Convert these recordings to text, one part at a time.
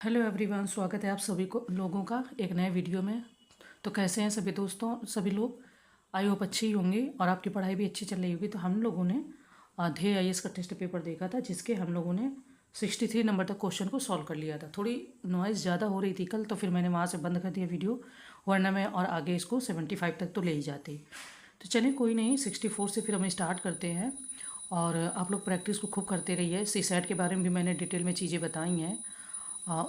Hello everyone, स्वागत है आप सभी को लोगों का एक नए वीडियो में। तो कैसे हैं सभी दोस्तों, सभी लोग। आई होप अच्छे ही होंगे और आपकी पढ़ाई भी अच्छी चल रही होगी। तो हम लोगों ने ध्येय आईएएस का टेस्ट पेपर देखा था, जिसके हम लोगों ने 63 नंबर तक क्वेश्चन को सॉल्व कर लिया था। थोड़ी नॉइज़ ज़्यादा हो रही थी कल, तो फिर मैंने वहाँ से बंद कर दिया वीडियो, वरना मैं और आगे इसको 75 तक तो ले ही जाती। तो चलिए कोई नहीं, 64 से फिर हम स्टार्ट करते हैं। और आप लोग प्रैक्टिस को खूब करते रहिए। सी सैट के बारे में भी मैंने डिटेल में चीज़ें बताई हैं।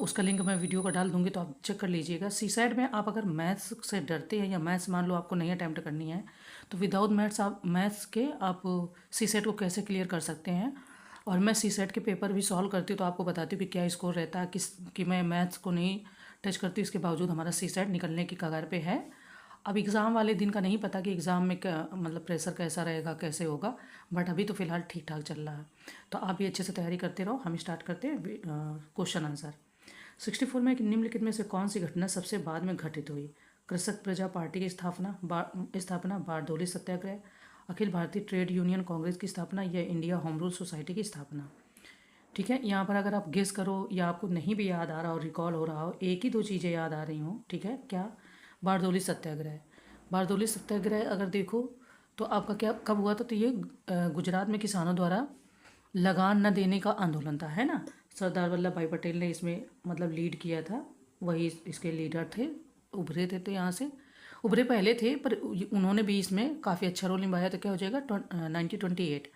उसका लिंक मैं वीडियो का डाल दूंगी, तो आप चेक कर लीजिएगा। सी साइड में आप अगर मैथ्स से डरते हैं या मैथ्स मान लो आपको नहीं अटैम्प्ट करनी है, तो विदाउट मैथ्स आप सी सेट को कैसे क्लियर कर सकते हैं। और मैं सी सेट के पेपर भी सॉल्व करती हूँ, तो आपको बताती हूँ कि क्या स्कोर रहता है, कि मैं मैथ्स को नहीं टच करती, इसके बावजूद हमारा सी सेट निकलने की कगार पे है। अब एग्ज़ाम वाले दिन का नहीं पता कि एग्ज़ाम में क्या मतलब प्रेशर कैसा रहेगा, कैसे होगा, बट अभी तो फ़िलहाल ठीक ठाक चल रहा है। तो आप भी अच्छे से तैयारी करते रहो। हम स्टार्ट करते हैं क्वेश्चन आंसर। 64 में निम्नलिखित में से कौन सी घटना सबसे बाद में घटित हुई? कृषक प्रजा पार्टी की स्थापना, बारदोली सत्याग्रह, अखिल भारतीय ट्रेड यूनियन कांग्रेस की स्थापना या इंडिया होम रूल सोसाइटी की स्थापना। ठीक है, यहाँ पर अगर आप गेस करो या आपको नहीं भी याद आ रहा हो, रिकॉल हो रहा हो, एक ही दो चीज़ें याद आ रही हों, ठीक है, क्या? बारदोली सत्याग्रह। बारदोली सत्याग्रह अगर देखो तो आपका क्या कब हुआ था, तो ये गुजरात में किसानों द्वारा लगान न देने का आंदोलन था, है ना। सरदार वल्लभ भाई पटेल ने इसमें मतलब लीड किया था, वही इसके लीडर थे। उभरे थे, तो यहाँ से उभरे पहले थे, पर उन्होंने भी इसमें काफ़ी अच्छा रोल निभाया। तो क्या हो जाएगा 1928।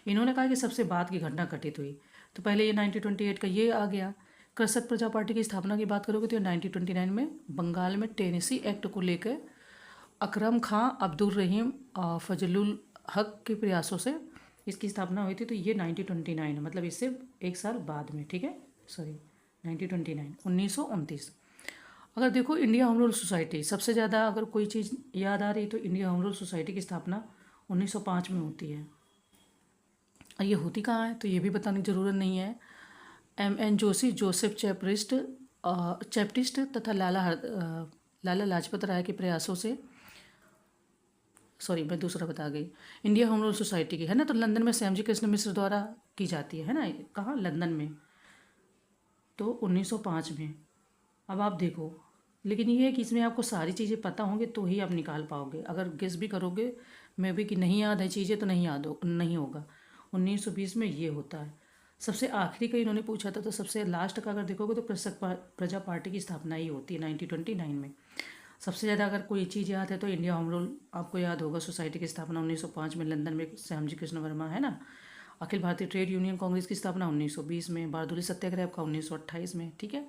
इन्होंने कहा कि सबसे बाद की घटना घटित हुई, तो पहले ये 1928 का ये आ गया। कृषक प्रजा पार्टी की स्थापना की बात करोगे तो 1929 में बंगाल में टेनेसी एक्ट को लेकर अकरम खां, अब्दुल रहीम और फजलुल हक के प्रयासों से इसकी स्थापना हुई थी। तो ये 1929 मतलब इससे एक साल बाद में, ठीक है, सॉरी 1929 1929। अगर देखो इंडिया होम रूल सोसाइटी, सबसे ज़्यादा अगर कोई चीज़ याद आ रही तो इंडिया होम रूल सोसाइटी की स्थापना 1905 में होती है। और ये होती कहाँ है तो ये भी बताने की ज़रूरत नहीं है। एम एन जोशी, जोसेफ चैप्टिस्ट तथा लाला लाजपत राय के प्रयासों से, सॉरी मैं दूसरा बता गई, इंडिया होम रूल सोसाइटी की है ना, तो लंदन में श्यामजी कृष्ण मिश्र द्वारा की जाती है ना, कहाँ, लंदन में, तो 1905 में। अब आप देखो, लेकिन ये है कि इसमें आपको सारी चीज़ें पता होंगी तो ही आप निकाल पाओगे। अगर गेस भी करोगे मैं भी कि नहीं याद है चीज़ें, तो नहीं होगा। 1920 में ये होता है। सबसे आखिरी का इन्होंने पूछा था, तो सबसे लास्ट का अगर देखोगे तो प्रजा पार्टी की स्थापना ही होती है 1929 में। सबसे ज़्यादा अगर कोई चीज़ याद है तो इंडिया होम रूल आपको याद होगा, सोसाइटी की स्थापना 1905 में लंदन में श्यामजी कृष्ण वर्मा, है ना। अखिल भारतीय ट्रेड यूनियन कांग्रेस की स्थापना 1920 में, बारदोली सत्याग्रह आपका 1928 में, ठीक है।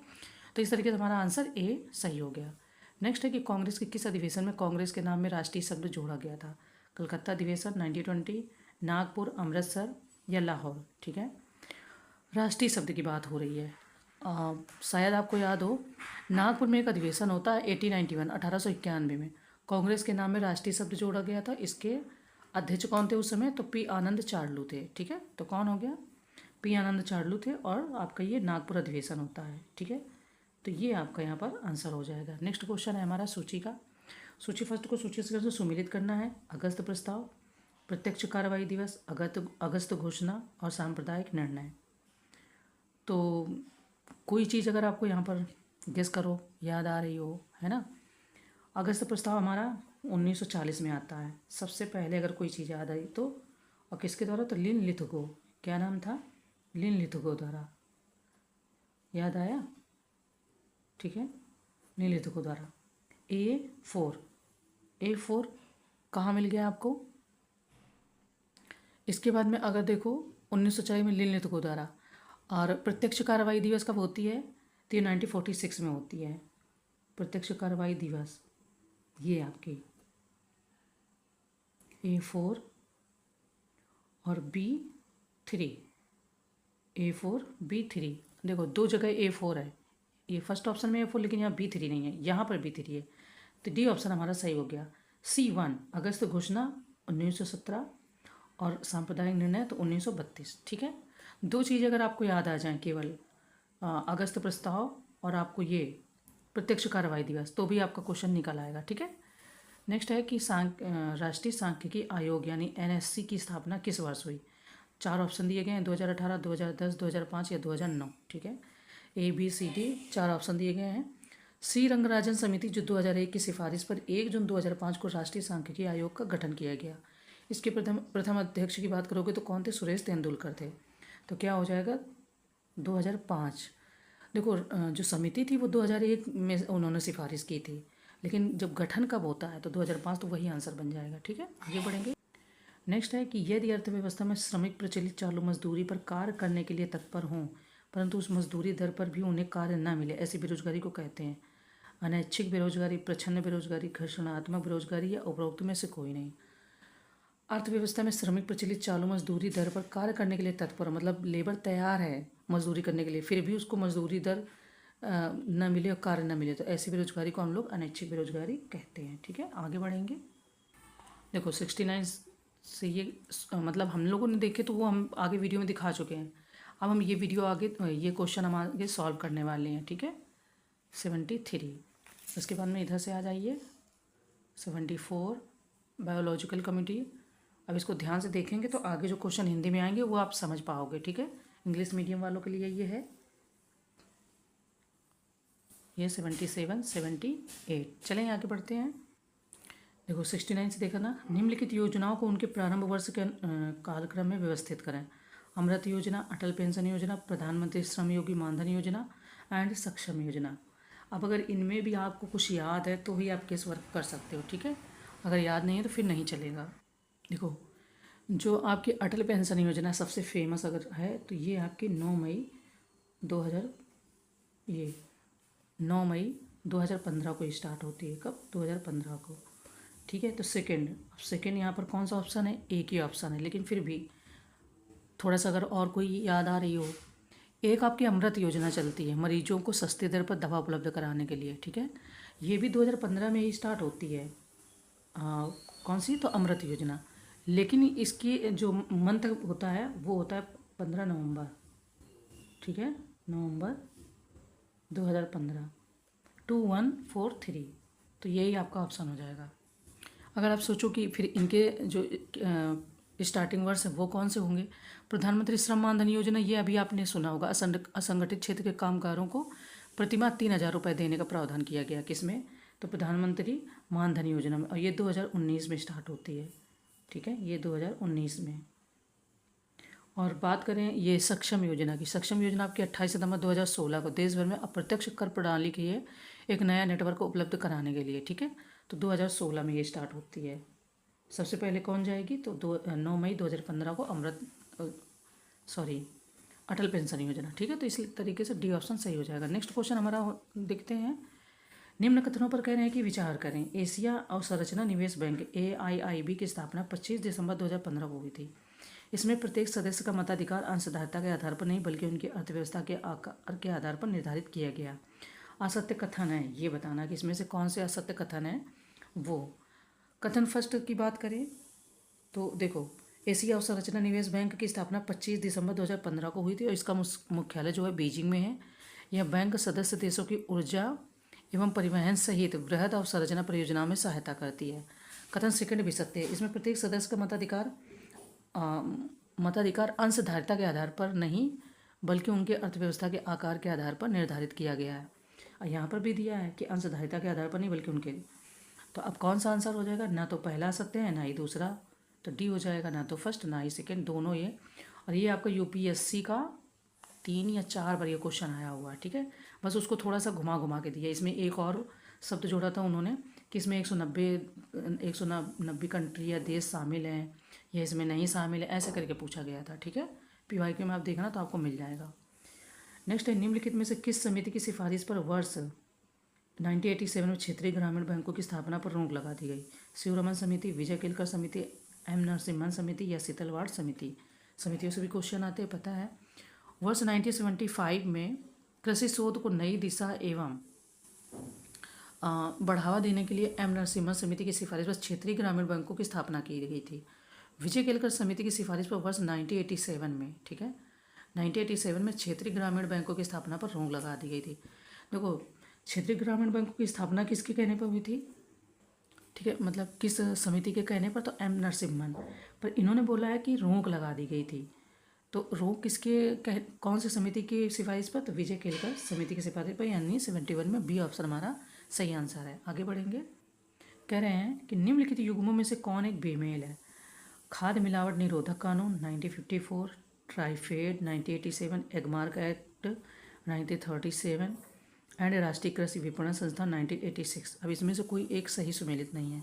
तो इस तरीके से हमारा आंसर ए सही हो गया। नेक्स्ट है कि कांग्रेस के किस अधिवेशन में कांग्रेस के नाम में राष्ट्रीय शब्द जोड़ा गया था? कलकत्ता अधिवेशन 1920, नागपुर, अमृतसर या लाहौर, ठीक है। राष्ट्रीय शब्द की बात हो रही है। शायद आपको याद हो, नागपुर में एक अधिवेशन होता है 1891 1891 में, कांग्रेस के नाम में राष्ट्रीय शब्द जोड़ा गया था। इसके अध्यक्ष कौन थे उस समय, तो पी आनंद चार्लू थे, ठीक है। तो कौन हो गया, पी आनंद चार्लू थे, और आपका ये नागपुर अधिवेशन होता है, ठीक है। तो ये आपका यहाँ पर आंसर हो जाएगा। नेक्स्ट क्वेश्चन है हमारा सूची का। सूची फर्स्ट को सूची से सुमिलित करना है। अगस्त प्रस्ताव, प्रत्यक्ष कार्रवाई दिवस, अगस्त घोषणा और सांप्रदायिक निर्णय। तो कोई चीज़ अगर आपको यहाँ पर गेस करो याद आ रही हो, है ना। अगस्त प्रस्ताव हमारा 1940 में आता है। सबसे पहले अगर कोई चीज़ याद आई तो, और किसके द्वारा, तो लिन लिथगो, क्या नाम था, लिन लिथगो द्वारा, याद आया, ठीक है, लिन लिथगो द्वारा। ए4 कहाँ मिल गया आपको। इसके बाद में अगर देखो 1940 में लिन लिथगो द्वारा, और प्रत्यक्ष कार्रवाई दिवस कब होती है, तो ये 1946 में होती है प्रत्यक्ष कार्रवाई दिवस। ये आपकी A4 और B3, A4 B3, देखो दो जगह A4 है, ये फर्स्ट ऑप्शन में A4 लेकिन यहाँ B3 नहीं है, यहाँ पर B3 है, तो डी ऑप्शन हमारा सही हो गया। C1 अगस्त घोषणा 1917 और सांप्रदायिक निर्णय तो 1932, ठीक है। दो चीज़ अगर आपको याद आ जाएं केवल, अगस्त प्रस्ताव और आपको ये प्रत्यक्ष कार्रवाई दिवस, तो भी आपका क्वेश्चन निकल आएगा, ठीक है। नेक्स्ट है कि राष्ट्रीय सांख्यिकी आयोग यानी एनएससी की स्थापना किस वर्ष हुई? चार ऑप्शन दिए गए हैं, 2018, 2010, 2005 या 2009, ठीक है। A B C D 4 option दिए गए हैं। सी रंगराजन समिति जो 2001 की सिफारिश पर 1 जून 2005 को राष्ट्रीय सांख्यिकी आयोग का गठन किया गया। इसके प्रथम अध्यक्ष की बात करोगे तो कौन थे? सुरेश तेंदुलकर थे। तो क्या हो जाएगा? 2005। देखो जो समिति थी वो 2001 में उन्होंने सिफारिश की थी, लेकिन जब गठन कब होता है तो 2005, तो वही आंसर बन जाएगा। ठीक है, आगे बढ़ेंगे। नेक्स्ट है कि यदि अर्थव्यवस्था में श्रमिक प्रचलित चालू मजदूरी पर कार्य करने के लिए तत्पर हों परंतु उस मजदूरी दर पर भी उन्हें कार्य न मिले, ऐसी बेरोजगारी को कहते हैं अनैच्छिक बेरोजगारी, प्रच्छन्न बेरोजगारी, घर्षणात्मक बेरोजगारी या उपरोक्त में से कोई नहीं। अर्थव्यवस्था में श्रमिक प्रचलित चालू मजदूरी दर पर कार्य करने के लिए तत्पर, मतलब लेबर तैयार है मजदूरी करने के लिए, फिर भी उसको मजदूरी दर न मिले और कार्य न मिले, तो ऐसी बेरोजगारी को हम लोग अनैच्छिक बेरोजगारी कहते हैं। ठीक है, आगे बढ़ेंगे। देखो 69 से ये मतलब हम लोगों ने देखे तो वो हम आगे वीडियो में दिखा चुके हैं। अब हम ये वीडियो आगे, ये क्वेश्चन हम आगे सॉल्व करने वाले हैं। ठीक है, 73। उसके बाद में इधर से आ जाइए 74 बायोलॉजिकल कम्युनिटी। अब इसको ध्यान से देखेंगे तो आगे जो क्वेश्चन हिंदी में आएंगे वो आप समझ पाओगे। ठीक है, इंग्लिश मीडियम वालों के लिए ये है, ये 77 78। चलें आगे बढ़ते हैं। देखो 69 से देखा ना, निम्नलिखित योजनाओं को उनके प्रारंभ वर्ष के कालक्रम में व्यवस्थित करें। अमृत योजना, अटल पेंशन योजना, प्रधानमंत्री श्रम योगी मानधन योजना एंड सक्षम योजना। अब अगर इनमें भी आपको कुछ याद है तो ही आप केस वर्क कर सकते हो। ठीक है, अगर याद नहीं है तो फिर नहीं चलेगा। देखो जो आपकी अटल पेंशन योजना सबसे फेमस अगर है तो ये आपकी 9 मई 2015 को स्टार्ट होती है। कब? 2015 को। ठीक है, तो सेकेंड यहाँ पर कौन सा ऑप्शन है? एक ही ऑप्शन है, लेकिन फिर भी थोड़ा सा अगर और कोई याद आ रही हो। एक आपकी अमृत योजना चलती है मरीजों को सस्ती दर पर दवा उपलब्ध कराने के लिए। ठीक है, ये भी 2015 में ही स्टार्ट होती है। कौन सी? तो अमृत योजना। लेकिन इसकी जो मंथ होता है वो होता है 15 नवंबर। ठीक है, नवंबर 2015, 2143। तो यही आपका ऑप्शन हो जाएगा। अगर आप सोचो कि फिर इनके जो स्टार्टिंग वर्ष है वो कौन से होंगे? प्रधानमंत्री श्रम मानधन योजना, ये अभी आपने सुना होगा। असंगठित क्षेत्र के कामगारों को प्रतिमाह 3,000 रुपये देने का प्रावधान किया गया। किसमें? तो प्रधानमंत्री मानधन योजना में, और ये 2019 में स्टार्ट होती है। ठीक है, ये 2019 में। और बात करें ये सक्षम योजना की, सक्षम योजना आपकी 28 सितंबर 2016 को देश भर में अप्रत्यक्ष कर प्रणाली के लिए एक नया नेटवर्क उपलब्ध कराने के लिए। ठीक है, तो 2016 में ये स्टार्ट होती है। सबसे पहले कौन जाएगी? तो 9 मई 2015 को अटल पेंशन योजना। ठीक है, तो इसी तरीके से डी ऑप्शन सही हो जाएगा। नेक्स्ट क्वेश्चन हमारा देखते हैं। निम्न कथनों पर कह रहे हैं कि विचार करें। एशिया अवसंरचना निवेश बैंक AIIB की स्थापना 25 दिसंबर 2015 को हुई थी। इसमें प्रत्येक सदस्य का मताधिकार अंशधारिता के आधार पर नहीं बल्कि उनकी अर्थव्यवस्था के आकार के आधार पर निर्धारित किया गया। असत्य कथन है, ये बताना कि इसमें से कौन से असत्य कथन है। वो कथन फर्स्ट की बात करें तो देखो, एशिया अवसंरचना निवेश बैंक की स्थापना 25 दिसंबर 2015 को हुई थी और इसका मुख्यालय जो है बीजिंग में है। यह बैंक सदस्य देशों की ऊर्जा एवं परिवहन सहित वृहद अवसंरचना परियोजनाओं में सहायता करती है। कथन सेकंड भी सत्य है। इसमें प्रत्येक सदस्य का मताधिकार अंशधारिता के आधार पर नहीं बल्कि उनके अर्थव्यवस्था के आकार के आधार पर निर्धारित किया गया है। और यहाँ पर भी दिया है कि अंशधारिता के आधार पर नहीं बल्कि उनके। तो अब कौन सा आंसर हो जाएगा? ना तो पहला सत्य है ना ही दूसरा, तो डी हो जाएगा। ना तो फर्स्ट ना ही सेकेंड, दोनों ये। और ये आपका UPSC का 3 या 4 बार ये क्वेश्चन आया हुआ है। ठीक है, बस उसको थोड़ा सा घुमा के दिया। इसमें एक और शब्द जोड़ा था उन्होंने कि इसमें 190 कंट्री या देश शामिल हैं या इसमें नहीं शामिल है, ऐसे करके पूछा गया था। ठीक है, PYQ में आप देखना तो आपको मिल जाएगा। नेक्स्ट है, निम्नलिखित में से किस समिति की सिफारिश पर वर्ष 1987 में क्षेत्रीय ग्रामीण बैंकों की स्थापना पर रोक लगा दी गई? शिवरमन समिति, विजय केलकर समिति, M नरसिम्हन समिति या शीतलवाड़ समिति? समितियों से भी क्वेश्चन आते हैं, पता है। वर्ष 1975 में कृषि शोध को नई दिशा एवं बढ़ावा देने के लिए M नरसिम्हन समिति की सिफारिश पर क्षेत्रीय ग्रामीण बैंकों की स्थापना की गई थी। विजय केलकर समिति की सिफारिश पर वर्ष 1987 में, ठीक है, 1987 में क्षेत्रीय ग्रामीण बैंकों की स्थापना पर रोक लगा दी गई थी। देखो, क्षेत्रीय ग्रामीण बैंकों की स्थापना किसके कहने पर हुई थी? ठीक है, मतलब किस समिति के कहने पर? तो M नरसिम्हन। पर इन्होंने बोला है कि रोक लगा दी गई थी। तो रोक कौन सी समिति की सिफारिश पर? तो विजय केलकर समिति की सिफारिश पर, यानी 71 में बी ऑप्शन हमारा सही आंसर है। आगे बढ़ेंगे। कह रहे हैं कि निम्नलिखित युग्मों में से कौन एक बेमेल है? खाद्य मिलावट निरोधक कानून 1954, ट्राइफेड 1987, एगमार्क एक्ट 1937 एंड राष्ट्रीय कृषि विपणन संस्थान 1986। अब इसमें से कोई एक सही सुमेलित नहीं है।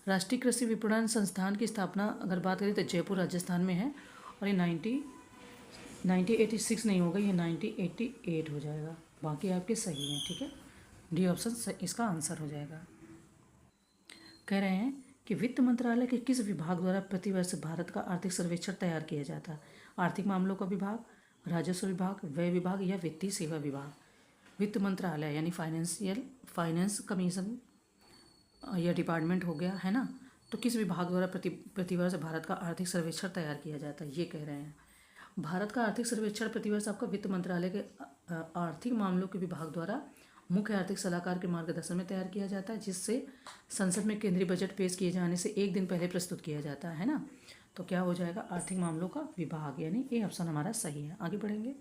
राष्ट्रीय कृषि विपणन संस्थान की स्थापना अगर बात करें तो जयपुर राजस्थान में है, और ये 1986 नहीं होगा, ये 1988 हो जाएगा। बाकी आपके सही हैं, ठीक है। डी ऑप्शन इसका आंसर हो जाएगा। कह रहे हैं कि वित्त मंत्रालय के किस विभाग द्वारा प्रतिवर्ष भारत का आर्थिक सर्वेक्षण तैयार किया जाता है? आर्थिक मामलों का विभाग, राजस्व विभाग, व्यय विभाग या वित्तीय सेवा विभाग? वित्त मंत्रालय यानी फाइनेंस कमीशन या डिपार्टमेंट हो गया, है ना। तो किस विभाग द्वारा प्रतिवर्ष भारत का आर्थिक सर्वेक्षण तैयार किया जाता है, ये कह रहे हैं। भारत का आर्थिक सर्वेक्षण प्रतिवर्ष आपका वित्त मंत्रालय के आर्थिक मामलों के विभाग द्वारा मुख्य आर्थिक सलाहकार के मार्गदर्शन में तैयार किया जाता है, जिससे संसद में केंद्रीय बजट पेश किए जाने से एक दिन पहले प्रस्तुत किया जाता है ना। तो क्या हो जाएगा? आर्थिक मामलों का विभाग, यानी ए ऑप्शन हमारा सही है। आगे बढ़ेंगे।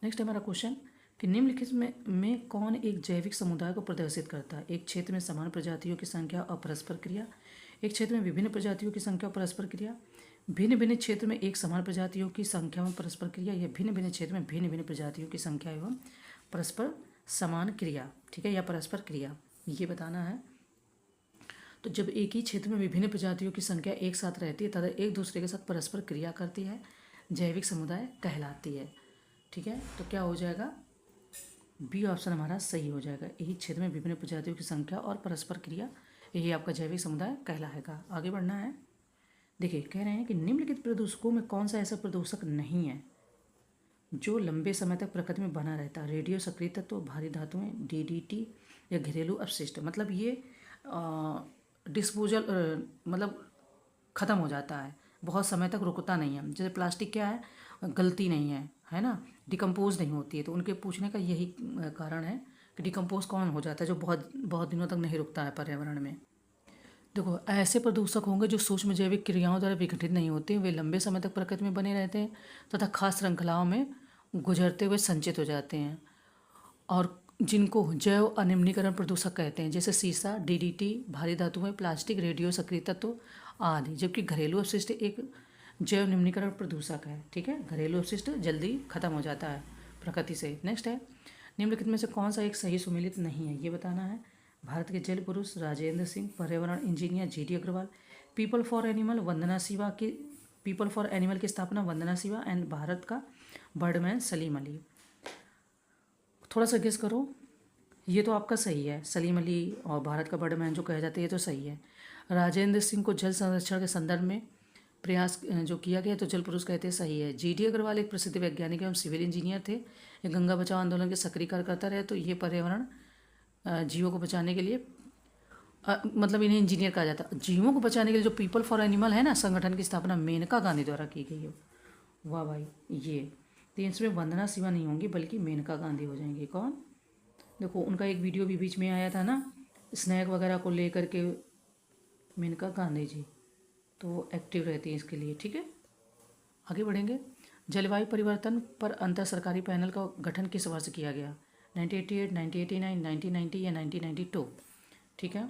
नेक्स्ट हमारा क्वेश्चन कि निम्नलिखित में कौन एक जैविक समुदाय को प्रदर्शित करता है? एक क्षेत्र में समान प्रजातियों की संख्या और परस्पर क्रिया, एक क्षेत्र में विभिन्न प्रजातियों की संख्या और परस्पर क्रिया, भिन्न भिन्न क्षेत्र में एक समान प्रजातियों की संख्या में परस्पर क्रिया, या भिन्न भिन्न क्षेत्र में भिन्न भिन्न प्रजातियों की संख्या एवं परस्पर समान क्रिया, ठीक है, या परस्पर क्रिया, ये बताना है। तो जब एक ही क्षेत्र में विभिन्न प्रजातियों की संख्या एक साथ रहती है तथा एक दूसरे के साथ परस्पर क्रिया करती है, जैविक समुदाय कहलाती है, ठीक है। तो क्या हो जाएगा? बी ऑप्शन हमारा सही हो जाएगा। एक क्षेत्र में विभिन्न प्रजातियों की संख्या और परस्पर क्रिया, यही आपका जैविक समुदाय कहलाएगा। आगे बढ़ना है। देखिए, कह रहे हैं कि निम्नलिखित प्रदूषकों में कौन सा ऐसा प्रदूषक नहीं है जो लंबे समय तक प्रकृति में बना रहता है? रेडियो सक्रिय तत्व, भारी धातुएं, डीडीटी या घरेलू अपशिष्ट। मतलब ये डिस्पोजल मतलब ख़त्म हो जाता है, बहुत समय तक रुकता नहीं है। जैसे प्लास्टिक क्या है, गलती नहीं है ना, डिकम्पोज नहीं होती है। तो उनके पूछने का यही कारण है कि डिकम्पोज कौन हो जाता है, जो बहुत बहुत दिनों तक नहीं रुकता है पर्यावरण में। देखो, ऐसे प्रदूषक होंगे जो सूक्ष्म जैविक क्रियाओं द्वारा विघटित नहीं होते, वे लंबे समय तक प्रकृति में बने रहते हैं तथा खास श्रृंखलाओं में गुजरते हुए संचित हो जाते हैं, और जिनको जैव अनिम्नीकरण प्रदूषक कहते हैं, जैसे सीसा, डीडीटी, भारी धातुएं, प्लास्टिक, रेडियो सक्रिय तत्व आदि। जबकि घरेलू अपशिष्ट एक जैव निम्नीकरण प्रदूषक है, ठीक है। घरेलू अपशिष्ट जल्दी खत्म हो जाता है प्रकृति से। नेक्स्ट है, निम्नलिखित में से कौन सा एक सही सुमेलित नहीं है, ये बताना है। भारत के जल पुरुष राजेंद्र सिंह, पर्यावरण engineer GD Agarwal, people for animal की स्थापना वंदना शिवा एंड भारत का बर्डमैन सलीम अली। थोड़ा सा गेस करो, ये तो आपका सही है, सलीम अली और भारत का बर्डमैन जो कहे जाते हैं, ये तो सही है। राजेंद्र सिंह को जल संरक्षण के संदर्भ में प्रयास जो किया गया तो जल पुरुष कहते हैं, सही है। जीडी अग्रवाल एक प्रसिद्ध वैज्ञानिक एवं सिविल इंजीनियर थे, ये गंगा बचाओ आंदोलन के सक्रिय कार्यकर्ता रहे। तो ये पर्यावरण जीवों को बचाने के लिए मतलब इन्हें इंजीनियर कहा जाता है। जीवों को बचाने के लिए जो पीपल फॉर एनिमल है ना संगठन की स्थापना मेनका गांधी द्वारा की गई है। वाह भाई, ये तो इसमें वंदना शिवा नहीं होंगी बल्कि मेनका गांधी हो जाएंगी। कौन? देखो, उनका एक वीडियो भी बीच में आया था ना, स्नैक वगैरह को लेकर के, मेनका गांधी जी तो एक्टिव रहती है इसके लिए, ठीक है। आगे बढ़ेंगे। जलवायु परिवर्तन पर अंतर सरकारी पैनल का गठन किस वर्ष किया गया? 1988, 1989, 1990 या 1992, ठीक है।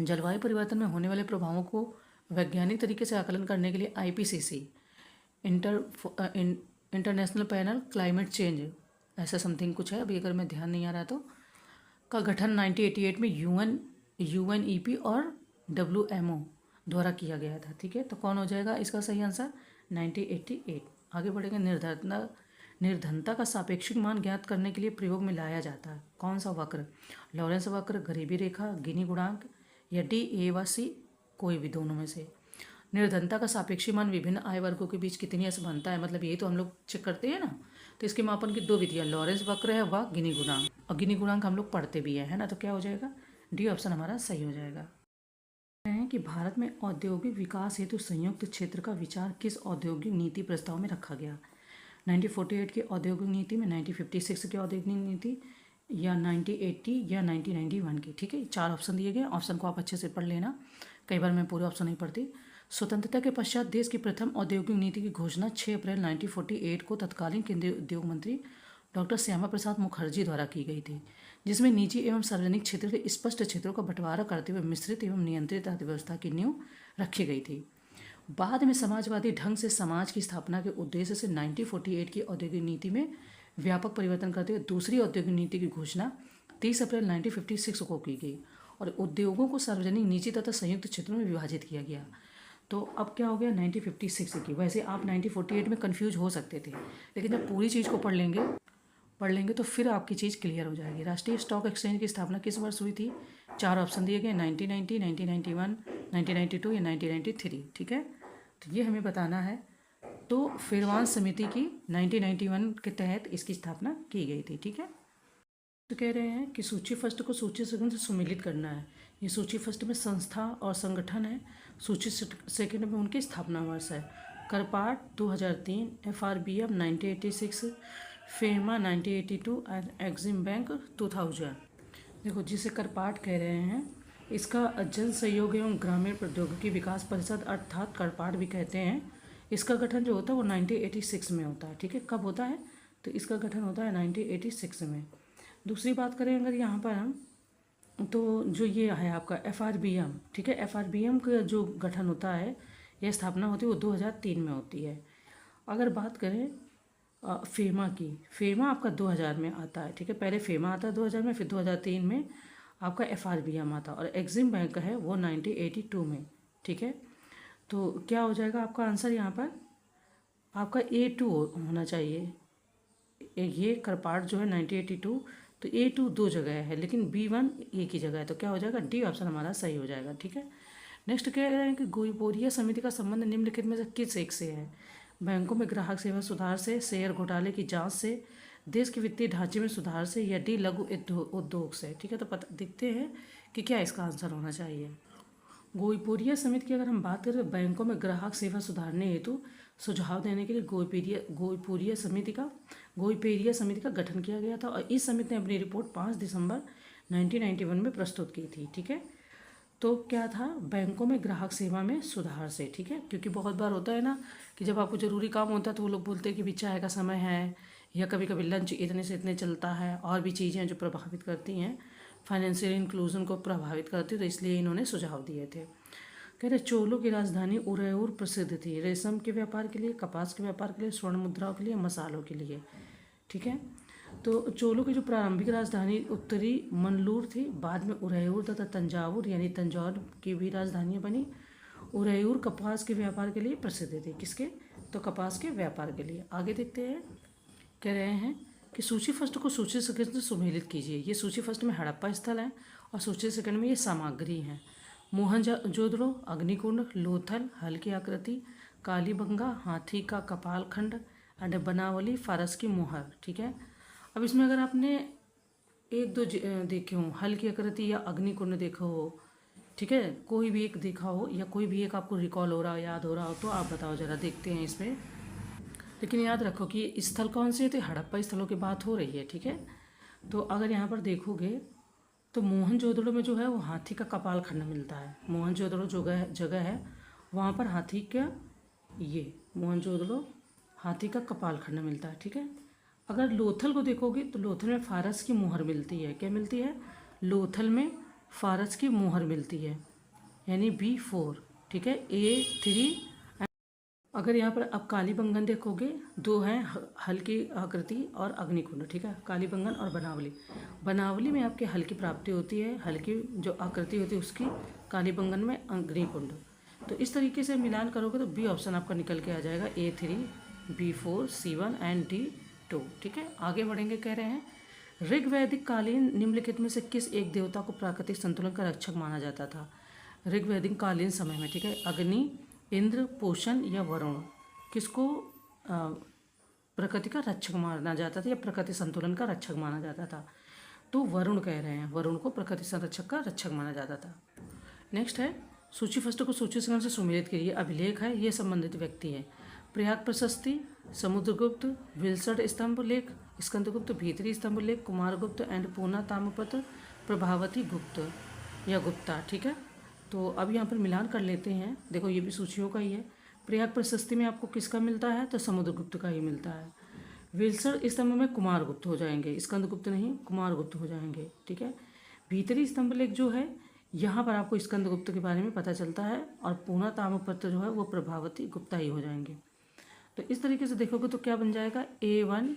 जलवायु परिवर्तन में होने वाले प्रभावों को वैज्ञानिक तरीके से आकलन करने के लिए IPCC international panel climate change ऐसा समथिंग कुछ है, अभी अगर मैं ध्यान नहीं आ रहा तो, का गठन 1988 में UNEP और WMO द्वारा किया गया था, ठीक है। तो कौन हो जाएगा इसका सही आंसर? 1988। आगे बढ़ेंगे। निर्धनता का सापेक्षिक मान ज्ञात करने के लिए प्रयोग में लाया जाता है कौन सा वक्र? लॉरेंस वक्र, गरीबी रेखा, गिनी गुणांक या D, A व C, कोई भी दोनों में से। निर्धनता का सापेक्षिक मान विभिन्न आय वर्गों के बीच कितनी असमानता है, मतलब यही तो हम लोग चेक करते हैं ना। तो इसके मापन की दो विधियाँ, लॉरेंस वक्र है व गिनी गुणांक, और गिनी गुणांक हम लोग पढ़ते भी है ना। तो क्या हो जाएगा? D ऑप्शन हमारा सही हो जाएगा। हैं कि भारत में औद्योगिक विकास हेतु संयुक्त क्षेत्र का विचार किस औद्योगिक नीति प्रस्ताव में रखा गया? 1948 की औद्योगिक नीति में, 1956 की औद्योगिक नीति, या 1980 या 1991 की, ठीक है। 4 ऑप्शन दिए गए, ऑप्शन को आप अच्छे से पढ़ लेना, कई बार मैं पूरे ऑप्शन नहीं पढ़ती। स्वतंत्रता के पश्चात देश की प्रथम औद्योगिक नीति की घोषणा 6 अप्रैल 1948 को तत्कालीन केंद्रीय उद्योग मंत्री डॉक्टर श्यामा प्रसाद मुखर्जी द्वारा की गई थी, जिसमें निजी एवं सार्वजनिक क्षेत्र के स्पष्ट क्षेत्रों का बंटवारा करते हुए मिश्रित एवं नियंत्रित अर्थव्यवस्था की नींव रखी गई थी। बाद में समाजवादी ढंग से समाज की स्थापना के उद्देश्य से 1948 की औद्योगिक नीति में व्यापक परिवर्तन करते हुए दूसरी औद्योगिक नीति की घोषणा 30 अप्रैल 1956 को की गई और उद्योगों को सार्वजनिक, निजी तथा संयुक्त क्षेत्रों में विभाजित किया गया। तो अब क्या हो गया 1956 की। वैसे आप 1948 में कंफ्यूज हो सकते थे, लेकिन जब पूरी चीज़ को पढ़ लेंगे तो फिर आपकी चीज़ क्लियर हो जाएगी। राष्ट्रीय स्टॉक एक्सचेंज की स्थापना किस वर्ष हुई थी? 4 ऑप्शन दिए गए, 1990, 1991, 1992 या 1993। ठीक है, तो ये हमें बताना है। तो फेरवान समिति की 1991 के तहत इसकी स्थापना की गई थी। ठीक है, तो कह रहे हैं कि सूची फर्स्ट को सूची सेकंड से सुमेलित करना है। ये सूची फर्स्ट में संस्था और संगठन है, सूची सेकंड में उनकी स्थापना वर्ष है। करपाट 2003, FRBM 1986, FEMA 1982 and Exim bank 2000। देखो, जिसे करपाट कह रहे हैं, इसका जन सहयोग एवं ग्रामीण प्रौद्योगिकी विकास परिषद अर्थात करपाट भी कहते हैं। इसका गठन जो होता है वो 1986 में होता है। ठीक है, कब होता है? तो इसका गठन होता है 1986 में। दूसरी बात करें अगर यहाँ पर हम, तो जो ये है आपका FRBM, ठीक है, FRBM का जो गठन होता है, यह स्थापना होती है वो 2003 में होती है। अगर बात करें फेमा की, फेमा आपका 2000 में आता है। ठीक है, पहले फेमा आता है 2000 में, फिर 2003 में आपका FRBM आता है और एक्सिम बैंक है वो 1982 में। ठीक है, तो क्या हो जाएगा आपका आंसर यहाँ पर? आपका A2 होना चाहिए। ये करपाट जो है 1982, तो A2 दो जगह है लेकिन B1 एक ही जगह है, तो क्या हो जाएगा? डी ऑप्शन हमारा सही हो जाएगा। ठीक है, नेक्स्ट कह रहे हैं कि गोईपोरिया समिति का संबंध निम्नलिखित में से किस एक से है? बैंकों में ग्राहक सेवा सुधार से, शेयर घोटाले की जांच से, देश के वित्तीय ढांचे में सुधार से, या डी लघु उद्योग से। ठीक है, तो देखते हैं कि क्या इसका आंसर होना चाहिए। गोईपोरिया समिति की अगर हम बात करें, बैंकों में ग्राहक सेवा सुधारने हेतु सुझाव देने के लिए गोईपेरिया समिति का गठन किया गया था और इस समिति ने अपनी रिपोर्ट 5 दिसंबर 1991 में प्रस्तुत की थी। ठीक है, तो क्या था? बैंकों में ग्राहक सेवा में सुधार से। ठीक है, क्योंकि बहुत बार होता है ना कि जब आपको ज़रूरी काम होता है तो वो लोग बोलते हैं कि भी चाय का समय है, या कभी कभी लंच इतने से इतने चलता है, और भी चीज़ें जो प्रभावित करती हैं, फाइनेंशियल इंक्लूजन को प्रभावित करती है, तो इसलिए इन्होंने सुझाव दिए थे। कह रहे चोलों की राजधानी उदयपुर प्रसिद्ध थी रेशम के व्यापार के लिए, कपास के व्यापार के लिए, स्वर्ण मुद्राओं के लिए, मसालों के लिए। ठीक है, तो चोलों की जो प्रारंभिक राजधानी उत्तरी मन्नूर थी, बाद में उदयपुर तथा तंजावुर यानी तंजौर की भी राजधानियाँ बनी। उदयपुर कपास के व्यापार के लिए प्रसिद्ध थी। किसके? तो कपास के व्यापार के लिए। आगे देखते हैं, कह रहे हैं कि सूची फर्स्ट को सूची सेकंड से सुमेलित कीजिए। ये सूची फर्स्ट में हड़प्पा स्थल है और सूची सेकंड में ये सामग्री है। मोहनजोदड़ो, अग्निकुंड, लोथल, हल्की आकृति, कालीबंगा, हाथी का कपाल खंड एंड बनावली, फारस की मोहर। ठीक है, अब इसमें अगर आपने एक दो देखे हों, हल्की आकृति या अग्निकुंड देखा हो, ठीक है, कोई भी एक देखा हो या कोई भी एक आपको रिकॉल हो रहा हो, याद हो रहा हो, तो आप बताओ ज़रा, देखते हैं इसमें। लेकिन याद रखो कि स्थल कौन से थे? हड़प्पा स्थलों की बात हो रही है। ठीक है, तो अगर यहाँ पर देखोगे तो मोहनजोदड़ो में जो है वो हाथी का कपाल खंड मिलता है। मोहनजोदड़ो जो जगह है वहाँ पर हाथी का, ये मोहनजोदड़ो हाथी का कपाल खंड मिलता है। ठीक है, अगर लोथल को देखोगे तो लोथल में फारस की मोहर मिलती है। क्या मिलती है? लोथल में फारस की मोहर मिलती है, यानी B4। ठीक है, A3। अगर यहाँ पर आप कालीबंगन देखोगे, दो हैं, हल्की आकृति और अग्निकुंड। ठीक है, कालीबंगन और बनावली। बनावली में आपकी हल्की प्राप्ति होती है, हल्की जो आकृति होती है उसकी, कालीबंगन में अग्निकुंड। तो इस तरीके से मिलान करोगे तो बी ऑप्शन आपका निकल के आ जाएगा, A3, B4, C1 and D2। ठीक है, आगे बढ़ेंगे। कह रहे हैं ऋग्वैदिक कालीन निम्नलिखित में से किस एक देवता को प्राकृतिक संतुलन का रक्षक माना जाता था? ऋग्वैदिक कालीन समय में। ठीक है, अग्नि, इंद्र, पोषण या वरुण, किसको प्रकृति का रक्षक माना जाता था या प्रकृति संतुलन का रक्षक माना जाता था? तो वरुण कह रहे हैं, वरुण को प्रकृति संरक्षक का रक्षक माना जाता था। नेक्स्ट है, सूची फर्स्ट को सूची सेकंड से सुमेलित करिए। अभिलेख है, ये संबंधित व्यक्ति है। प्रयाग प्रशस्ति, समुद्रगुप्त, विल्सड स्तंभ लेख, स्कंदगुप्त भीतरी स्तंभ लेख, कुमारगुप्त एंड पूना ताम्रपत्र, प्रभावती गुप्त या गुप्ता। ठीक है, तो अब यहाँ पर मिलान कर लेते हैं। देखो ये भी सूचियों का ही है। प्रयाग प्रशस्ति में आपको किसका मिलता है, तो समुद्रगुप्त का ही मिलता है। विल्सर स्तंभ में कुमारगुप्त हो जाएंगे, स्कंदगुप्त नहीं कुमारगुप्त हो जाएंगे, ठीक है। भीतरी स्तंभ लेख जो है यहाँ पर आपको स्कंदगुप्त के बारे में पता चलता है, और पूना ताम्रपत्र जो है वो प्रभावती गुप्ता ही हो जाएंगे। तो इस तरीके से देखोगे तो क्या बन जाएगा, A1,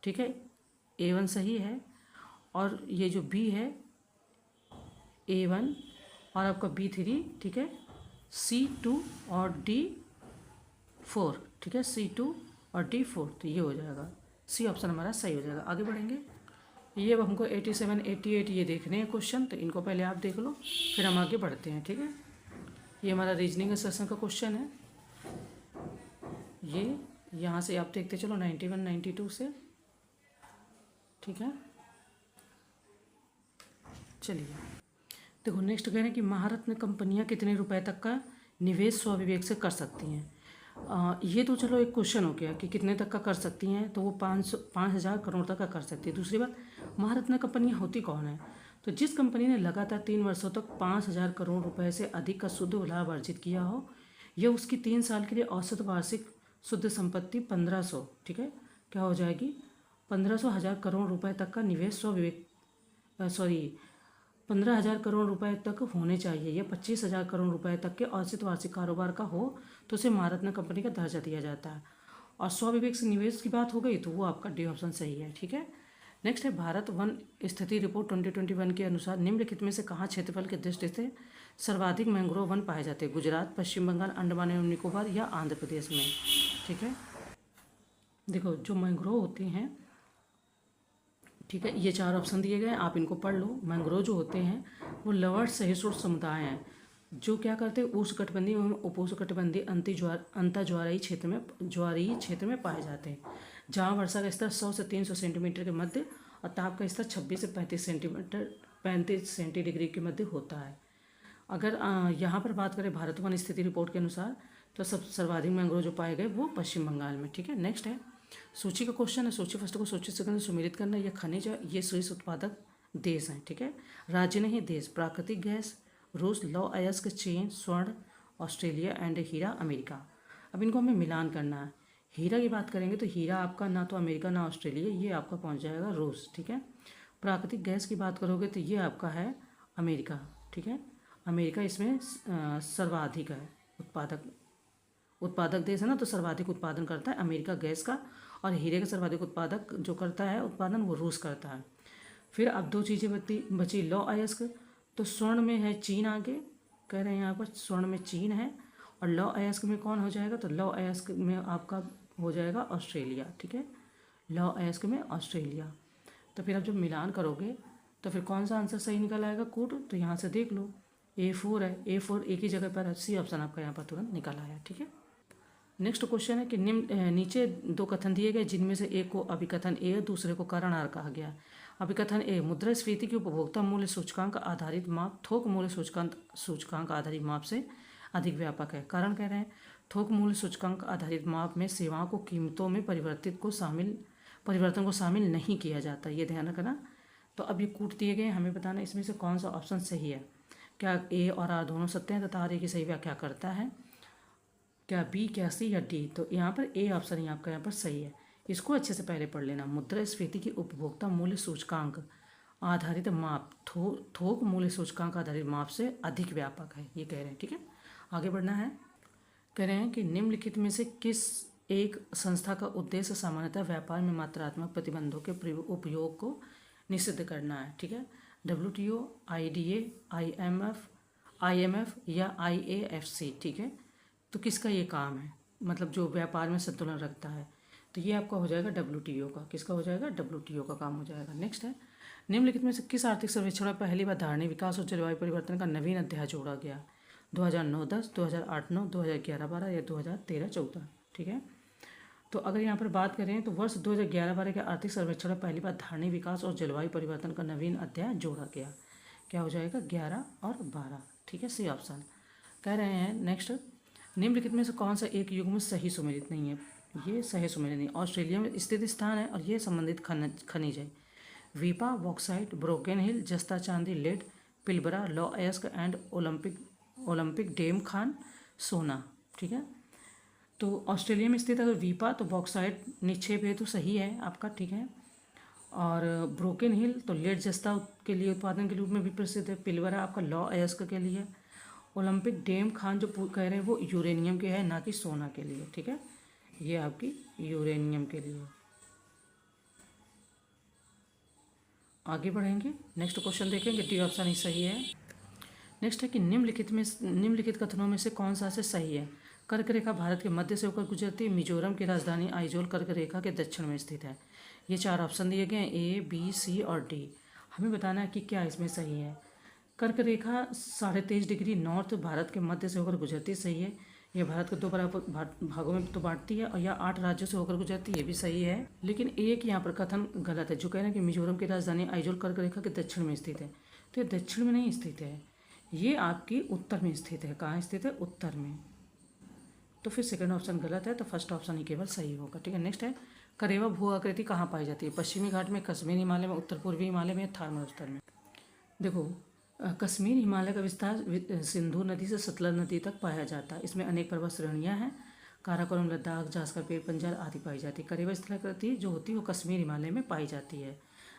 ठीक है, A1 सही है, और ये जो B है A1 और आपका B3, ठीक है, C2 और D4, ठीक है, C2 और D4, तो ये हो जाएगा C ऑप्शन हमारा सही हो जाएगा। आगे बढ़ेंगे। ये अब हमको 87, 88 ये देखने हैं क्वेश्चन, तो इनको पहले आप देख लो, फिर हम आगे बढ़ते हैं, ठीक है। ये हमारा रीजनिंग सेशन का क्वेश्चन है। ये यहाँ से आप देखते चलो 91, 92 से, ठीक है। चलिए देखो नेक्स्ट कह रहे हैं कि महारत्न कंपनियां कितने रुपए तक का निवेश स्वविवेक से कर सकती हैं। ये तो चलो एक क्वेश्चन हो गया कि कितने तक का कर सकती हैं, तो वो 5,000 करोड़ तक का कर सकती है। दूसरी बात, महारत्न कंपनियां होती कौन है, तो जिस कंपनी ने लगातार 3 वर्षों तक 5,000 करोड़ रुपए से अधिक का शुद्ध लाभ अर्जित किया हो, यह उसकी 3 साल के लिए औसत वार्षिक शुद्ध संपत्ति 1500, ठीक है, क्या हो जाएगी 1500 करोड़ रुपए तक का निवेश स्वविवेक 15,000 करोड़ रुपए तक होने चाहिए, या 25,000 करोड़ रुपए तक के औसत वार्षिक कारोबार का हो तो उसे महारत्न कंपनी का दर्जा दिया जाता है। और स्वविवेक से निवेश की बात हो गई तो वो आपका डी ऑप्शन सही है, ठीक है। नेक्स्ट है भारत वन स्थिति रिपोर्ट 2021 के अनुसार निम्नलिखित में से कहाँ क्षेत्रफल की दृष्टि से सर्वाधिक मैंग्रोव वन पाए जाते हैं, गुजरात, पश्चिम बंगाल, अंडमान एवं निकोबार या आंध्र प्रदेश में, ठीक है। देखो जो मैंग्रोव होते हैं, ठीक है, ये 4 ऑप्शन दिए गए हैं, आप इनको पढ़ लो। मैंग्रोव जो होते हैं वो लवण सहिष्णु समुदाय हैं जो क्या करते हैं, उष्णकटिबंधीय एवं उपोष्णकटिबंधीय अंतर्ज्वारीय क्षेत्र में पाए जाते हैं, जहाँ वर्षा का स्तर 100 से 300 सेंटीमीटर के मध्य और ताप का स्तर 26 से 35 सेंटीडिग्री के मध्य होता है। अगर यहाँ पर बात करें भारत वन स्थिति रिपोर्ट के अनुसार, तो सर्वाधिक मैंग्रोव जो पाए गए वो पश्चिम बंगाल में, ठीक है। नेक्स्ट है सूची का क्वेश्चन है। सूची फर्स्ट को सूची सेकंड से सुमेलित करना। ये खनिज है, ये शीर्ष उत्पादक देश हैं, ठीक है, राज्य नहीं देश। प्राकृतिक गैस रूस, लौ अयस्क चीन, स्वर्ण ऑस्ट्रेलिया एंड हीरा अमेरिका। अब इनको हमें मिलान करना है। हीरा की बात करेंगे तो हीरा आपका ना तो अमेरिका ना ऑस्ट्रेलिया, ये आपका पहुंच जाएगा रूस, ठीक है। प्राकृतिक गैस की बात करोगे तो ये आपका है अमेरिका, ठीक है। अमेरिका इसमें सर्वाधिक है, उत्पादक देश है ना, तो सर्वाधिक उत्पादन करता है अमेरिका गैस का, और हीरे का सर्वाधिक उत्पादक जो करता है उत्पादन वो रूस करता है। फिर अब 2 चीज़ें बची लौ अयस्क, तो स्वर्ण में है चीन, आगे कह रहे हैं यहाँ पर स्वर्ण में चीन है, और लौ अयस्क में कौन हो जाएगा, तो लौ अयस्क में आपका हो जाएगा ऑस्ट्रेलिया, ठीक है, लौ अयस्क में ऑस्ट्रेलिया। तो फिर आप जब मिलान करोगे तो फिर कौन सा आंसर सही निकल आएगा, कूट, तो यहाँ से देख लो A4 है, A4 एक ही जगह पर है, C ऑप्शन आपका यहाँ पर तुरंत निकल आया, ठीक है। नेक्स्ट क्वेश्चन है कि नीचे 2 कथन दिए गए जिनमें से एक को अभिकथन ए और दूसरे को कारण आर कहा गया। अभिकथन ए, मुद्रास्फीति की उपभोक्ता मूल्य सूचकांक आधारित माप थोक मूल्य सूचकांक आधारित माप से अधिक व्यापक है। कारण कह रहे हैं थोक मूल्य सूचकांक आधारित माप में सेवाओं को कीमतों में परिवर्तन को शामिल नहीं किया जाता, ये ध्यान रखना। तो अब ये कूट दिए गए, हमें बताना इसमें से कौन सा ऑप्शन सही है। क्या ए और आर दोनों सत्य हैं तथा आर ए की सही व्याख्या करता है, क्या बी, क्या सी या डी। तो यहाँ पर ए ऑप्शन ही आपका यहाँ पर सही है। इसको अच्छे से पहले पढ़ लेना। मुद्रास्फीति की उपभोक्ता मूल्य सूचकांक आधारित माप थोक मूल्य सूचकांक आधारित माप से अधिक व्यापक है, ये कह रहे हैं, ठीक है। आगे बढ़ना है। कह रहे हैं कि निम्नलिखित में से किस एक संस्था का उद्देश्य सामान्यतः व्यापार में मात्रात्मक प्रतिबंधों के उपयोग को निषिद्ध करना है, ठीक है। WTO, IDA, IMF या IAFC, ठीक है। तो किसका ये काम है, मतलब जो व्यापार में संतुलन रखता है, तो ये आपका हो जाएगा WTO का। किसका हो जाएगा, WTO का काम हो जाएगा। नेक्स्ट है निम्नलिखित में से किस आर्थिक सर्वेक्षण में पहली बार धारणीय विकास और जलवायु परिवर्तन का नवीन अध्याय जोड़ा गया, 2009-10, 2008-9, 2011-12 या 2013-14, ठीक है। तो अगर यहाँ पर बात करें तो वर्ष 2011-12 के आर्थिक सर्वेक्षण में पहली बार धारणीय विकास और जलवायु परिवर्तन का नवीन अध्याय जोड़ा गया। क्या हो जाएगा, 11 और 12, ठीक है, सी ऑप्शन। कह रहे हैं नेक्स्ट निम्नलिखित में से कौन सा एक युग में सही सुमेलित नहीं है, ये सही सुमेलित नहीं। ऑस्ट्रेलिया में स्थित स्थान है और ये संबंधित खनिज है। वीपा, बॉक्साइट, ब्रोकेन हिल, जस्ता चांदी, लेड, पिलबरा, लौ अयस्क and Olympic Olympic dam Khan सोना, ठीक है। तो ऑस्ट्रेलिया में स्थित अगर वीपा तो बॉक्साइट निक्षेप है तो सही है आपका, ठीक है। और ब्रोकन हिल तो लेड जस्ता के लिए उत्पादन के रूप में भी प्रसिद्ध है। पिलवरा आपका लौ अयस्क के लिए। ओलंपिक डैम खान जो कह रहे हैं वो यूरेनियम के है, ना कि सोना के लिए, ठीक है। ये आपकी यूरेनियम के लिए। आगे बढ़ेंगे, नेक्स्ट क्वेश्चन देखेंगे, डी ऑप्शन ही सही है। नेक्स्ट है कि निम्नलिखित कथनों में से कौन सा से सही है। कर्क रेखा भारत के मध्य से होकर गुजरती है। मिजोरम की राजधानी आइजोल कर्क रेखा के दक्षिण में स्थित है। ये 4 ऑप्शन दिए गए हैं, ए, बी, सी और डी। हमें बताना है कि क्या इसमें सही है। कर्क रेखा 23.5 डिग्री नॉर्थ भारत के मध्य से होकर गुजरती, सही है। यह भारत को 2 बराबर भागों में तो बांटती है और यह 8 राज्यों से होकर गुजरती है, ये भी सही है। लेकिन एक यहाँ पर कथन गलत है, जो कह रहे हैं कि मिजोरम की राजधानी आइजोल कर्क रेखा के दक्षिण में स्थित है। तो ये दक्षिण में नहीं स्थित है, ये आपकी उत्तर में स्थित है। कहाँ स्थित है? उत्तर में। तो फिर सेकंड ऑप्शन गलत है, तो फर्स्ट ऑप्शन ही केवल सही होगा, ठीक है। नेक्स्ट है, करेवा भू आकृति कहाँ पाई जाती है। पश्चिमी घाट में, कश्मीर हिमालय में, उत्तर पूर्वी हिमालय में, थार मरुस्थल में। देखो, कश्मीर हिमालय का विस्तार सिंधु नदी से सतलज नदी तक पाया जाता है। इसमें अनेक पर्वत श्रेणियाँ हैं। काराकोरम, लद्दाख, जास्कर पेड़, पंजाल आदि पाई जाती है। करेवा स्थलाकृति जो होती है वो कश्मीर हिमालय में पाई जाती है,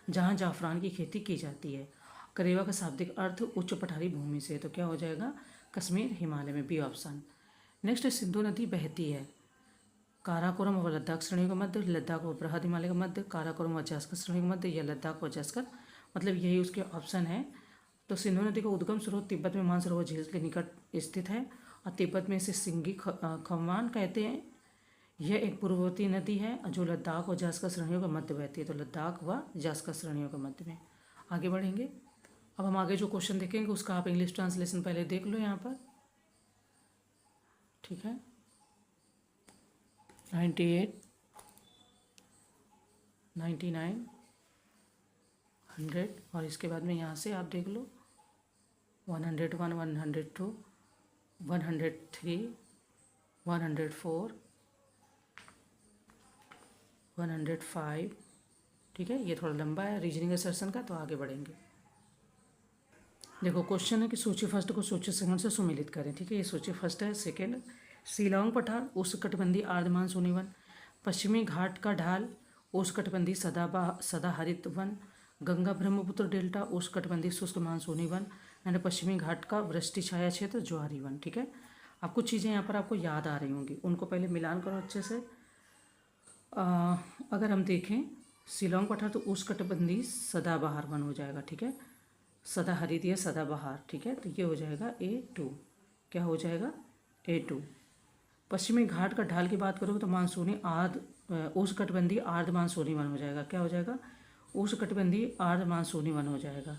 जहाँ जाफरान की खेती की जाती है। करेवा का शाब्दिक अर्थ उच्च पठारी भूमि से, तो क्या हो जाएगा? कश्मीर हिमालय में, बी ऑप्शन। नेक्स्ट, सिंधु नदी बहती है काराकोरम व लद्दाख श्रेणियों के मध्य, लद्दाख व बृहद हिमालय के मध्य, काराकोरम व जास्कर श्रेणियों के मध्य, या लद्दाख व जास्कर, मतलब यही उसके ऑप्शन है। तो सिंधु नदी का उद्गम स्रोत तिब्बत में मानसरोवर झील के निकट स्थित है और तिब्बत में इसे सिंगी खवान कहते हैं। यह एक पूर्ववर्ती नदी है जो लद्दाख व जास्कर श्रेणियों के मध्य बहती है, तो लद्दाख व जास्कर श्रेणियों के मध्य में। आगे बढ़ेंगे, अब हम आगे जो क्वेश्चन देखेंगे उसका आप इंग्लिश ट्रांसलेशन पहले देख लो यहाँ पर, ठीक है। 98, 99, 100 और इसके बाद में यहाँ से आप देख लो 101, 102, 103, 104, 105, ठीक है। ये थोड़ा लंबा है रीजनिंग सेशन का, तो आगे बढ़ेंगे। देखो, क्वेश्चन है कि सूची फर्स्ट को सूची सेकंड से सुमेलित करें, ठीक है। ये सूची फर्स्ट है। सेकंड, शिलांग पठार उष्णकटिबंधीय आर्द्र मानसूनी वन। पश्चिमी घाट का ढाल उष्णकटिबंधीय सदाहरित वन। गंगा ब्रह्मपुत्र डेल्टा उष्णकटिबंधीय शुष्क मानसूनी वन। एंड पश्चिमी घाट का वृष्टि छाया क्षेत्र ज्वारी वन, ठीक है। आप कुछ चीज़ें यहाँ पर आपको याद आ रही होंगी, उनको पहले मिलान करो अच्छे से। अगर हम देखें शिलांग पठार तो उष्णकटिबंधीय सदाबहार वन हो जाएगा, ठीक है। सदाहरित या सदाबहार, ठीक है। तो ये हो जाएगा A2, क्या हो जाएगा? A2। पश्चिमी घाट का ढाल की बात करोगे तो मानसूनी उष्णकटिबंधीय आर्द्र मानसूनी वन हो जाएगा, क्या हो जाएगा? उष्णकटिबंधीय आर्द्र मानसूनी वन हो जाएगा।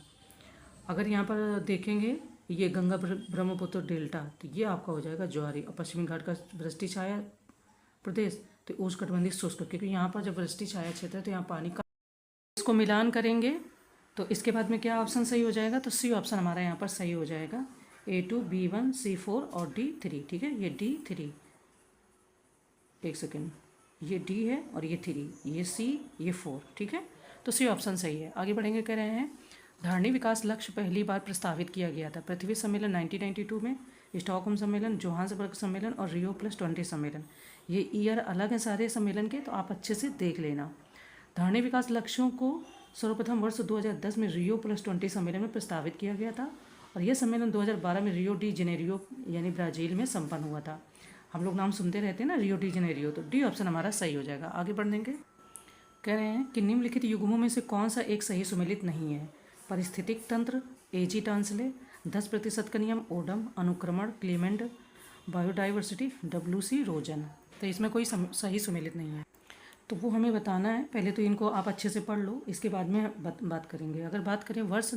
अगर यहाँ पर देखेंगे ये गंगा ब्रह्मपुत्र डेल्टा, तो ये आपका हो जाएगा ज्वारी। और पश्चिमी घाट का वृष्टि छाया प्रदेश तो उष्णकटिबंधीय शुष्क, क्योंकि यहाँ पर जब वृष्टि छाया क्षेत्र है तो यहाँ पानी का, इसको मिलान करेंगे तो इसके बाद में क्या ऑप्शन सही हो जाएगा? तो सी ऑप्शन हमारा यहाँ पर सही हो जाएगा। A2, B1, C4 और D3, ठीक है। ये D3, एक सेकेंड, ये D है और ये 3, ये C, ये 4, ठीक है। तो सी ऑप्शन सही है। आगे बढ़ेंगे, कह रहे हैं धारणी विकास लक्ष्य पहली बार प्रस्तावित किया गया था। पृथ्वी सम्मेलन 1992 में, स्टॉकहोम सम्मेलन, जोहान्सबर्ग सम्मेलन और रियो +20 सम्मेलन। ये ईयर अलग है सारे सम्मेलन के, तो आप अच्छे से देख लेना। धारणी विकास लक्ष्यों को सर्वप्रथम वर्ष 2010 में रियो +20 सम्मेलन में प्रस्तावित किया गया था और यह सम्मेलन 2012 में रियो डी जेनेरियो यानी ब्राज़ील में संपन्न हुआ था। हम लोग नाम सुनते रहते हैं ना, रियो डी जेनेरियो, तो डी ऑप्शन हमारा सही हो जाएगा। आगे बढ़ देंगे, कह रहे हैं कि निम्नलिखित युग्मों में से कौन सा एक सही सुमेलित नहीं है। पारिस्थितिक तंत्र, एजी टांसले, 10% का नियम, ओडम, अनुक्रमण, क्लेमेंट, बायोडाइवर्सिटी, WC रोजन। तो इसमें कोई सही सुमेलित नहीं है, तो वो हमें बताना है। पहले तो इनको आप अच्छे से पढ़ लो, इसके बाद में बात करेंगे। अगर बात करें वर्ष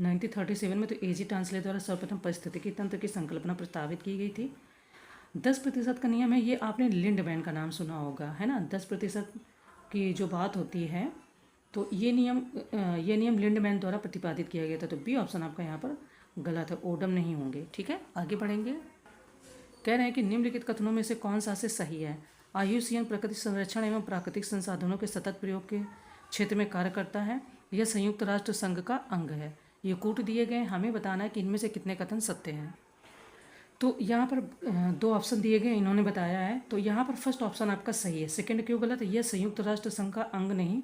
1937 में, तो एजी टांसले द्वारा सर्वप्रथम पारिस्थितिकी तंत्र की संकल्पना प्रस्तावित की गई थी। 10% का नियम है, ये आपने लिंडमैन का नाम सुना होगा, है ना। 10% की जो बात होती है, तो ये नियम लिंडमैन द्वारा प्रतिपादित किया गया था। तो बी ऑप्शन आपका यहाँ पर गलत है, ओडम नहीं होंगे, ठीक है। आगे बढ़ेंगे, कह रहे हैं कि निम्नलिखित कथनों में से कौन सा से सही है। IUCN प्रकृति संरक्षण एवं प्राकृतिक संसाधनों के सतत प्रयोग के क्षेत्र में कार्य करता है। यह संयुक्त राष्ट्र संघ का अंग है। ये कूट दिए गए, हमें बताना है कि इनमें से कितने कथन सत्य हैं। तो यहाँ पर दो ऑप्शन दिए गए, इन्होंने बताया है। तो यहाँ पर फर्स्ट ऑप्शन आपका सही है। सेकंड क्यों गलत है? यह संयुक्त राष्ट्र संघ का अंग नहीं,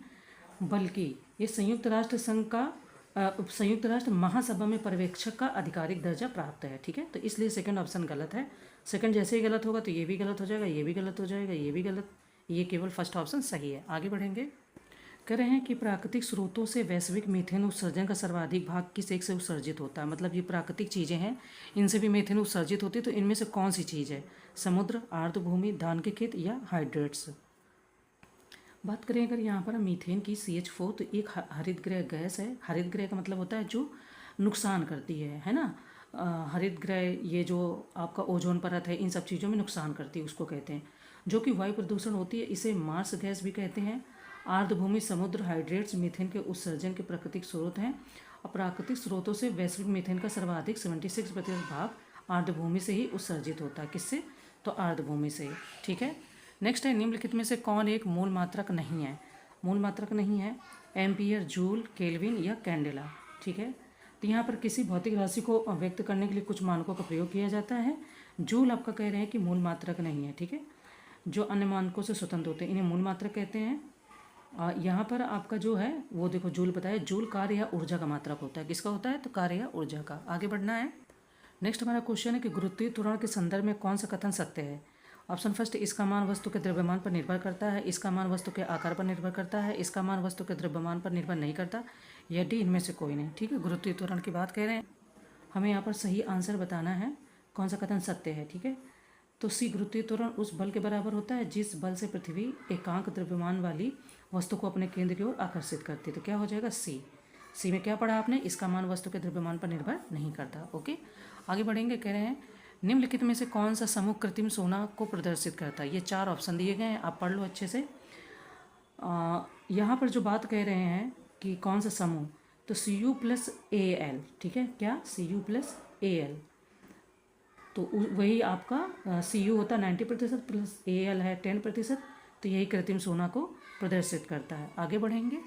बल्कि ये संयुक्त राष्ट्र संघ का संयुक्त राष्ट्र महासभा में पर्यवेक्षक का आधिकारिक दर्जा प्राप्त है, ठीक है। तो इसलिए सेकंड ऑप्शन गलत है। सेकंड जैसे ही गलत होगा तो ये भी गलत हो जाएगा, ये भी गलत हो जाएगा, ये भी गलत, ये केवल फर्स्ट ऑप्शन सही है। आगे बढ़ेंगे। कह रहे हैं कि प्राकृतिक स्रोतों से वैश्विक मीथेन उत्सर्जन का सर्वाधिक भाग किस एक से उत्सर्जित होता है? मतलब ये प्राकृतिक चीज़ें हैं, इनसे भी मीथेन उत्सर्जित होती है। तो इनमें से कौन सी चीज़ है? समुद्र, आर्द्रभूमि, धान के खेत या हाइड्रेट्स? बात करें अगर यहाँ पर मीथेन की CH4, तो एक हरित गृह गैस है। हरित गृह का मतलब होता है जो नुकसान करती है ना। हरित गृह ये जो आपका ओजोन परत है, इन सब चीज़ों में नुकसान करती है, उसको कहते हैं। जो कि वायु प्रदूषण होती है, इसे मार्स गैस भी कहते हैं। आर्द्रभूमि, समुद्र, हाइड्रेट्स मीथेन के उत्सर्जन के प्राकृतिक स्रोत हैं। और प्राकृतिक स्रोतों से वैश्विक मीथेन का सर्वाधिक 76% भाग आर्द्रभूमि से ही उत्सर्जित होता है। किससे? तो आर्द्रभूमि से, ठीक है। नेक्स्ट है, निम्नलिखित में से कौन एक मूल मात्रक नहीं है? मूल मात्रक नहीं है एम्पियर, जूल, केल्विन या कैंडेला, ठीक है। तो यहाँ पर किसी भौतिक राशि को व्यक्त करने के लिए कुछ मानकों का प्रयोग किया जाता है। जूल आपका कह रहे हैं कि मूल मात्रक नहीं है, ठीक है। जो अन्य मानकों से स्वतंत्र होते हैं इन्हें मूल मात्रक कहते हैं। यहाँ पर आपका जो है वो देखो, जूल बताया, जूल कार्य या ऊर्जा का मात्रक होता है। किसका होता है? तो कार्य या ऊर्जा का। आगे बढ़ना है। नेक्स्ट हमारा क्वेश्चन है कि गुरुत्वीय त्वरण के संदर्भ में कौन सा कथन सत्य है? ऑप्शन फर्स्ट, इसका मान वस्तु के द्रव्यमान पर निर्भर करता है। इसका मान वस्तु के आकार पर निर्भर करता है। इसका मान वस्तु के द्रव्यमान पर निर्भर नहीं करता। या डी, इनमें से कोई नहीं, ठीक है। गुरुत्वीय त्वरण की बात कह रहे हैं, हमें यहाँ पर सही आंसर बताना है, कौन सा कथन सत्य है, ठीक है। तो सी, गुरुत्वीय त्वरण उस बल के बराबर होता है जिस बल से पृथ्वी एकांक द्रव्यमान वाली वस्तु को अपने केंद्र की ओर आकर्षित करती है। तो क्या हो जाएगा? सी। सी में क्या पढ़ा आपने? इसका मान वस्तु के द्रव्यमान पर निर्भर नहीं करता। ओके, आगे बढ़ेंगे। कह रहे हैं निम्नलिखित में से कौन सा समूह कृत्रिम सोना को प्रदर्शित करता है? ये चार ऑप्शन दिए गए हैं, आप पढ़ लो अच्छे से। यहाँ पर जो बात कह रहे हैं कि कौन सा समूह, तो Cu+Al, ठीक है। क्या? Cu+Al, तो वही आपका Cu होता है 90% प्लस Al है 10%, तो यही कृत्रिम सोना को प्रदर्शित करता है। आगे बढ़ेंगे।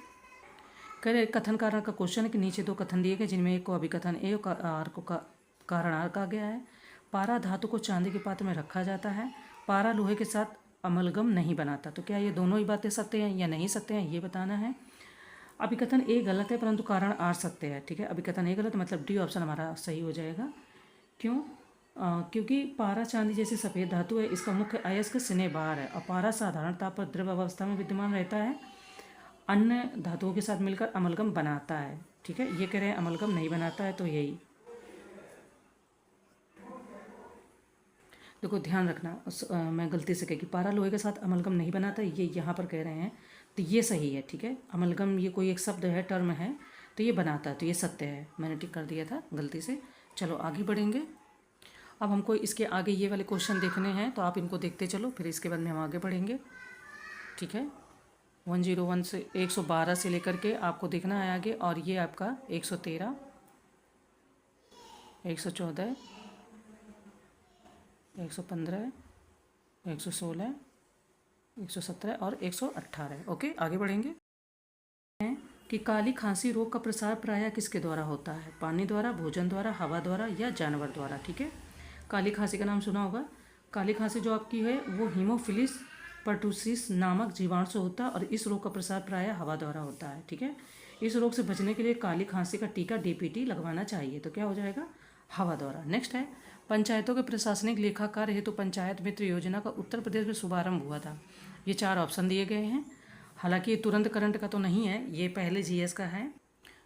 कह रहे कथन कारण का क्वेश्चन है कि नीचे दो कथन दिए गए जिनमें एक को अभिकथन ए और आर को कारण आर कहा गया है। पारा धातु को चांदी के पात्र में रखा जाता है। पारा लोहे के साथ अमलगम नहीं बनाता। तो क्या ये दोनों ही बातें सत्य हैं या नहीं सत्य हैं, ये बताना है। अभिकथन ए गलत है परंतु कारण आर सत्य है, ठीक है। अभिकथन ए गलत, मतलब डी ऑप्शन हमारा सही हो जाएगा। क्यों? क्योंकि पारा चांदी जैसी सफ़ेद धातु है, इसका मुख्य अयस्क स्नेहबार है और पारा साधारण ताप पर द्रव अवस्था में विद्यमान रहता है, अन्य धातुओं के साथ मिलकर अमलगम बनाता है, ठीक है। ये कह रहे हैं अमलगम नहीं बनाता है, तो यही देखो ध्यान रखना, मैं गलती से कह कि पारा लोहे के साथ अमलगम नहीं बनाता, ये यहाँ पर कह रहे हैं, तो ये सही है, ठीक है। अमलगम ये कोई एक शब्द है, टर्म है, तो ये बनाता है, तो ये सत्य है। मैंने टिक कर दिया था गलती से। चलो आगे बढ़ेंगे। अब हमको इसके आगे ये वाले क्वेश्चन देखने हैं, तो आप इनको देखते चलो, फिर इसके बाद में हम आगे बढ़ेंगे, ठीक है। 101 से 112 से लेकर के आपको देखना है आगे, और ये आपका 113, 114, 115, 116, 117 और 118। ओके, आगे बढ़ेंगे। कि काली खांसी रोग का प्रसार प्रायः किसके द्वारा होता है? पानी द्वारा, भोजन द्वारा, हवा द्वारा या जानवर द्वारा, ठीक है। काली खांसी का नाम सुना होगा। काली खांसी जो आपकी है वो हीमोफिलिस पर्टुसिस नामक जीवाणु से होता है और इस रोग का प्रसार प्रायः हवा द्वारा होता है, ठीक है। इस रोग से बचने के लिए काली खांसी का टीका DPT लगवाना चाहिए, तो क्या हो जाएगा? हवा द्वारा। नेक्स्ट है, पंचायतों के प्रशासनिक लेखाकार हेतु पंचायत मित्र योजना का उत्तर प्रदेश में शुभारंभ हुआ था। ये चार ऑप्शन दिए गए हैं। हालांकि ये तुरंत करंट का तो नहीं है, ये पहले GS का है,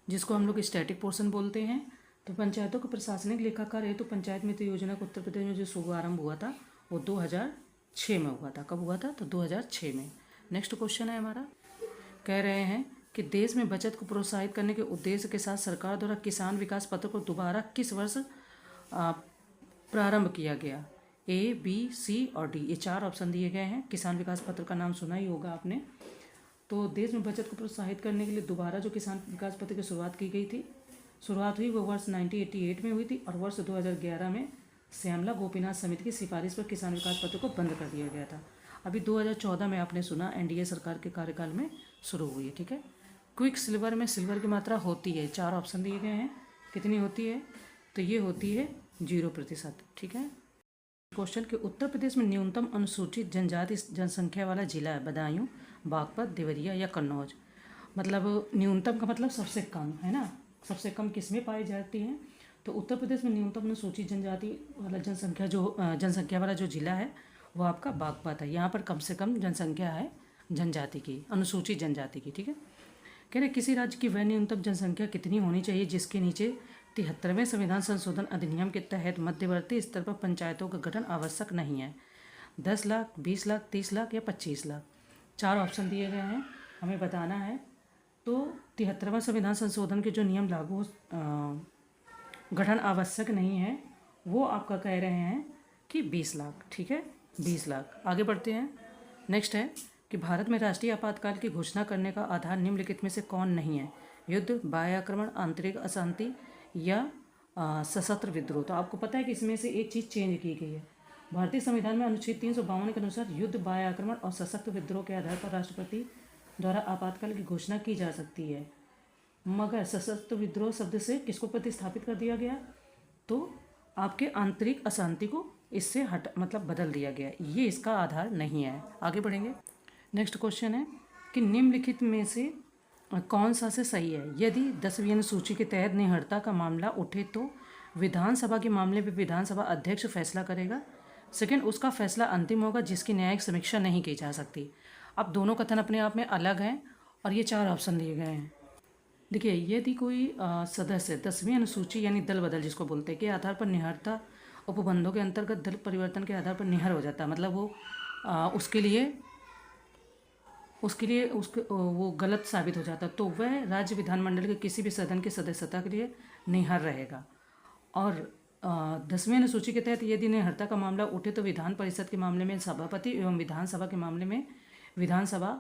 जिसको हम लोग स्टैटिक पोर्शन बोलते हैं। तो पंचायतों के प्रशासनिक लेखाकार हेतु पंचायत मित्र योजना का उत्तर प्रदेश में जो शुभारंभ हुआ था वो 2006 में हुआ था। कब हुआ था? तो 2006 में। नेक्स्ट क्वेश्चन है हमारा, कह रहे हैं कि देश में बचत को प्रोत्साहित करने के उद्देश्य के साथ सरकार द्वारा किसान विकास पत्र को दोबारा किस वर्ष प्रारंभ किया गया? A, B, C और D, ये चार ऑप्शन दिए गए हैं। किसान विकास पत्र का नाम सुना ही होगा आपने। तो देश में बचत को प्रोत्साहित करने के लिए दोबारा जो किसान विकास पत्र की शुरुआत की गई थी, शुरुआत हुई वो वर्ष 1988 में हुई थी और वर्ष 2011 में श्यामला गोपीनाथ समिति की सिफारिश पर किसान विकास पत्र को बंद कर दिया गया था। अभी 2014 में आपने सुना NDA सरकार के कार्यकाल में शुरू हुई है, ठीक है। क्विक सिल्वर में सिल्वर की मात्रा होती है, चार ऑप्शन दिए गए हैं, कितनी होती है? तो ये होती है 0%, ठीक है। क्वेश्चन कि उत्तर प्रदेश में न्यूनतम अनुसूचित जनजाति जनसंख्या वाला जिला है बदायूं, बागपत, देवरिया या कन्नौज। मतलब न्यूनतम का मतलब सबसे कम है ना, सबसे कम किसमें पाई जाती है। तो उत्तर प्रदेश में न्यूनतम अनुसूचित जनजाति वाला जनसंख्या वाला जो जिला है वो आपका बागपत है। यहाँ पर कम से कम जनसंख्या है जनजाति की, अनुसूचित जनजाति की। ठीक है, कह रहे किसी राज्य की वह न्यूनतम जनसंख्या कितनी होनी चाहिए जिसके नीचे 73वें संविधान संशोधन अधिनियम के तहत मध्यवर्ती स्तर पर पंचायतों का गठन आवश्यक नहीं है। 10 लाख, 20 लाख, 30 लाख या 25 लाख। 4 ऑप्शन दिए गए हैं, हमें बताना है। तो 73वां संविधान संशोधन के जो नियम लागू गठन आवश्यक नहीं है वो आपका कह रहे हैं कि 20 लाख। ठीक है, 20 लाख। आगे बढ़ते हैं। नेक्स्ट है कि भारत में राष्ट्रीय आपातकाल की घोषणा करने का आधार निम्नलिखित में से कौन नहीं है। युद्ध, बाह्य आक्रमण, आंतरिक अशांति या सशस्त्र विद्रोह। तो आपको पता है कि इसमें से एक चीज़ चेंज की गई है। भारतीय संविधान में अनुच्छेद 352 के अनुसार युद्ध, बाह्य आक्रमण और सशस्त्र विद्रोह के आधार पर राष्ट्रपति द्वारा आपातकाल की घोषणा की जा सकती है, मगर सशस्त्र विद्रोह शब्द से किसको प्रतिस्थापित कर दिया गया, तो आपके आंतरिक अशांति को इससे मतलब बदल दिया गया। ये इसका आधार नहीं है। आगे बढ़ेंगे। नेक्स्ट क्वेश्चन है कि निम्नलिखित में से कौन सा से सही है। यदि 10वीं अनुसूची के तहत निहड़ता का मामला उठे तो विधानसभा के मामले में विधानसभा अध्यक्ष फैसला करेगा। सेकंड, उसका फैसला अंतिम होगा जिसकी न्यायिक समीक्षा नहीं की जा सकती। अब दोनों कथन अपने आप में अलग हैं और ये 4 ऑप्शन दिए गए हैं। देखिए, यदि कोई सदस्य 10वीं अनुसूची यानी दल बदल जिसको बोलते हैं के आधार पर निहड़ता उपबंधों के अंतर्गत दल परिवर्तन के आधार पर निहर हो जाता है, मतलब वो वो गलत साबित हो जाता, तो वह राज्य विधानमंडल के किसी भी सदन की सदस्यता के लिए निहर रहेगा। और 10वीं अनुसूची के तहत यदि निहरता का मामला उठे तो विधान परिषद के मामले में सभापति एवं विधानसभा के मामले में विधानसभा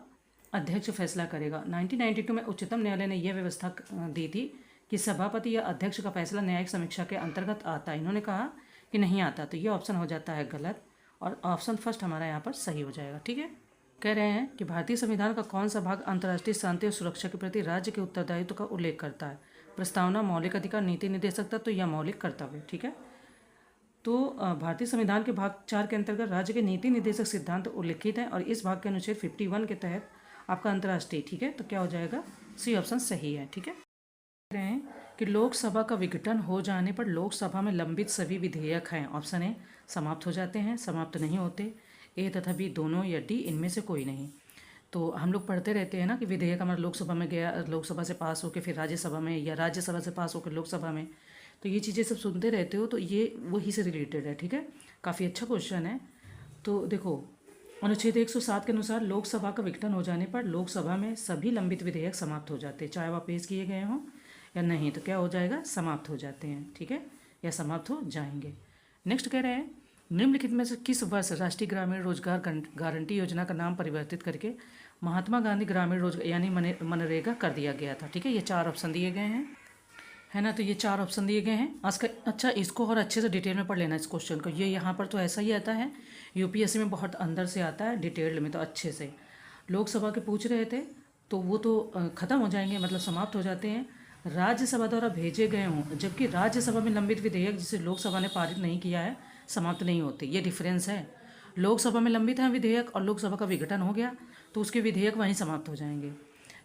अध्यक्ष फैसला करेगा। 1992 में उच्चतम न्यायालय ने यह व्यवस्था दी थी कि सभापति या अध्यक्ष का फैसला न्यायिक समीक्षा के अंतर्गत आता है। इन्होंने कहा कि नहीं आता, तो ये ऑप्शन हो जाता है गलत और ऑप्शन फर्स्ट हमारा यहाँ पर सही हो जाएगा। ठीक है, कह रहे हैं कि भारतीय संविधान का कौन सा भाग अंतर्राष्ट्रीय शांति और सुरक्षा के प्रति राज्य के उत्तरदायित्व का उल्लेख करता है। प्रस्तावना, मौलिक अधिकार, नीति निर्देशक तत्व या मौलिक कर्तव्य। ठीक है, तो भारतीय संविधान के भाग 4 के अंतर्गत राज्य के नीति निर्देशक सिद्धांत उल्लिखित है और इस भाग के अनुच्छेद 51 के तहत आपका अंतर्राष्ट्रीय। ठीक है, तो क्या हो जाएगा, सी ऑप्शन सही है। ठीक है, कह रहे हैं कि लोकसभा का विघटन हो जाने पर लोकसभा में लंबित सभी विधेयक हैं, ऑप्शन ए, समाप्त हो जाते हैं, समाप्त नहीं होते, ए तथा बी दोनों या डी इनमें से कोई नहीं। तो हम लोग पढ़ते रहते हैं ना कि विधेयक हमारा लोकसभा में गया, लोकसभा से पास होकर फिर राज्यसभा में, या राज्यसभा से पास होकर लोकसभा में, तो ये चीज़ें सब सुनते रहते हो, तो ये वही से रिलेटेड है। ठीक है, काफ़ी अच्छा क्वेश्चन है। तो देखो, अनुच्छेद 107 के अनुसार लोकसभा का विघटन हो जाने पर लोकसभा में सभी लंबित विधेयक समाप्त हो जाते हैं, चाहे वह पेश किए गए हों या नहीं, तो क्या हो जाएगा, समाप्त हो जाते हैं। ठीक है, या समाप्त हो जाएंगे। नेक्स्ट कह रहे हैं निम्नलिखित में से किस वर्ष राष्ट्रीय ग्रामीण रोजगार गारंटी योजना का नाम परिवर्तित करके महात्मा गांधी ग्रामीण रोजगार यानी मनरेगा कर दिया गया था। ठीक है, ये 4 ऑप्शन दिए गए हैं, है ना, तो ये 4 ऑप्शन दिए गए हैं। आज का अच्छा, इसको और अच्छे से डिटेल में पढ़ लेना इस क्वेश्चन को। ये यहाँ पर तो ऐसा ही आता है, यूपीएससी में बहुत अंदर से आता है डिटेल्ड में, तो अच्छे से लोकसभा के पूछ रहे थे तो वो तो ख़त्म हो जाएंगे, मतलब समाप्त हो जाते हैं। राज्यसभा द्वारा भेजे गए हों, जबकि राज्यसभा में लंबित विधेयक जिसे लोकसभा ने पारित नहीं किया है समाप्त नहीं होते, ये डिफरेंस है। लोकसभा में लंबित है विधेयक और लोकसभा का विघटन हो गया तो उसके विधेयक वहीं समाप्त हो जाएंगे।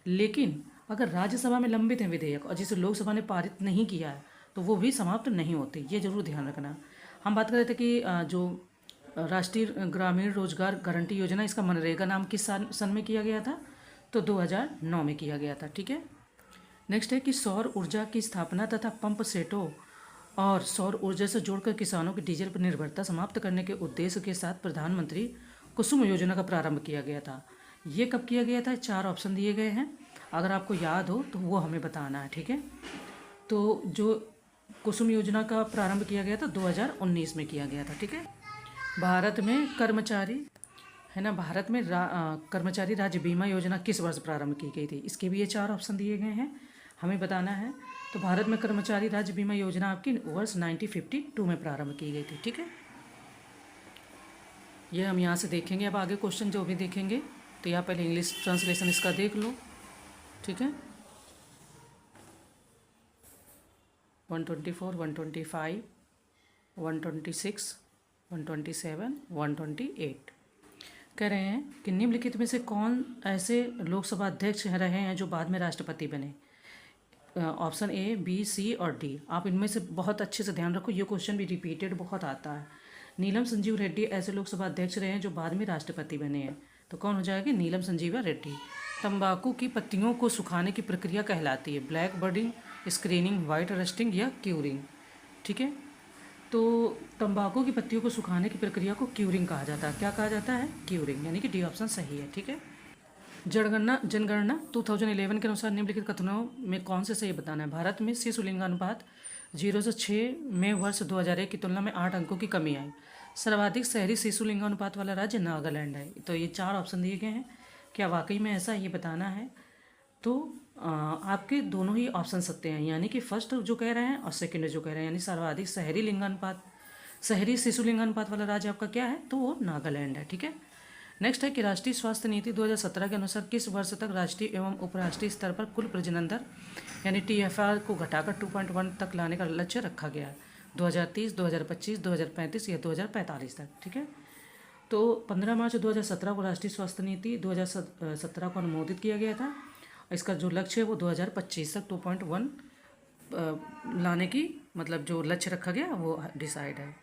लेकिन अगर राज्यसभा में लंबित है विधेयक और जिसे लोकसभा ने पारित नहीं किया है तो वो भी समाप्त नहीं होते, ये जरूर ध्यान रखना। हम बात कर रहे थे कि जो राष्ट्रीय ग्रामीण रोजगार गारंटी योजना, इसका मनरेगा नाम किस सन में किया गया था, तो 2009 में किया गया था। ठीक है, नेक्स्ट है कि सौर ऊर्जा की स्थापना तथा पंप सेटों और सौर ऊर्जा से जोड़कर किसानों की डीजल पर निर्भरता समाप्त करने के उद्देश्य के साथ प्रधानमंत्री कुसुम योजना का प्रारंभ किया गया था। ये कब किया गया था, 4 ऑप्शन दिए गए हैं, अगर आपको याद हो तो वो हमें बताना है। ठीक है, तो जो कुसुम योजना का प्रारंभ किया गया था 2019 में किया गया था। ठीक है, भारत में कर्मचारी, है ना, भारत में कर्मचारी राज्य बीमा योजना किस वर्ष प्रारंभ की गई थी, इसके भी ये 4 ऑप्शन दिए गए हैं, हमें बताना है। तो भारत में कर्मचारी राज्य बीमा योजना आपकी वर्ष 1952 में प्रारंभ की गई थी। ठीक है, ये हम यहाँ से देखेंगे। अब आगे क्वेश्चन जो भी देखेंगे तो यहाँ पहले इंग्लिश ट्रांसलेशन इसका देख लो। ठीक है, 124, 125, 126, 127, 128। कह रहे हैं कि निम्नलिखित में से कौन ऐसे लोकसभा अध्यक्ष रहे हैं जो बाद में राष्ट्रपति बने। ऑप्शन ए, बी, सी और डी। आप इनमें से बहुत अच्छे से ध्यान रखो, ये क्वेश्चन भी रिपीटेड बहुत आता है। नीलम संजीव रेड्डी ऐसे लोकसभा अध्यक्ष रहे हैं जो बाद में राष्ट्रपति बने हैं। तो कौन हो जाएगा? नीलम संजीवा रेड्डी। तंबाकू की पत्तियों को सुखाने की प्रक्रिया कहलाती है ब्लैक बर्डिंग, स्क्रीनिंग, वाइट रस्टिंग या क्यूरिंग। ठीक है, तो तंबाकू की पत्तियों को सुखाने की प्रक्रिया को क्यूरिंग कहा जाता है। क्या कहा जाता है? क्यूरिंग, यानी कि डी ऑप्शन सही है। ठीक है, जनगणना 2011 के अनुसार निम्नलिखित कथनों में कौन से सही बताना है। भारत में शिशु लिंगानुपात 0 से 6 में वर्ष 2001 की तुलना में 8 अंकों की कमी आई। सर्वाधिक शहरी शिशु लिंगानुपात वाला राज्य नागालैंड है। तो ये 4 ऑप्शन दिए गए हैं, क्या वाकई में ऐसा ये बताना है? तो आपके दोनों ही ऑप्शन सत्य हैं, यानी कि फर्स्ट जो कह रहे हैं और सेकंड जो कह रहे हैं, यानी सर्वाधिक शहरी शिशु लिंगानुपात वाला राज्य आपका क्या है? तो वो नागालैंड है। ठीक है, नेक्स्ट है कि राष्ट्रीय स्वास्थ्य नीति 2017 के अनुसार किस वर्ष तक राष्ट्रीय एवं उपराष्ट्रीय स्तर पर कुल प्रजनन दर यानी TFR को घटाकर 2.1 तक लाने का लक्ष्य रखा गया है? 2030, 2025, 2035 या 2045 तक। ठीक है, तो 15 मार्च 2017 को राष्ट्रीय स्वास्थ्य नीति 2017 को अनुमोदित किया गया था। इसका जो लक्ष्य है वो 2025 तक 2.1 लाने की मतलब जो लक्ष्य रखा गया वो डिसाइड है।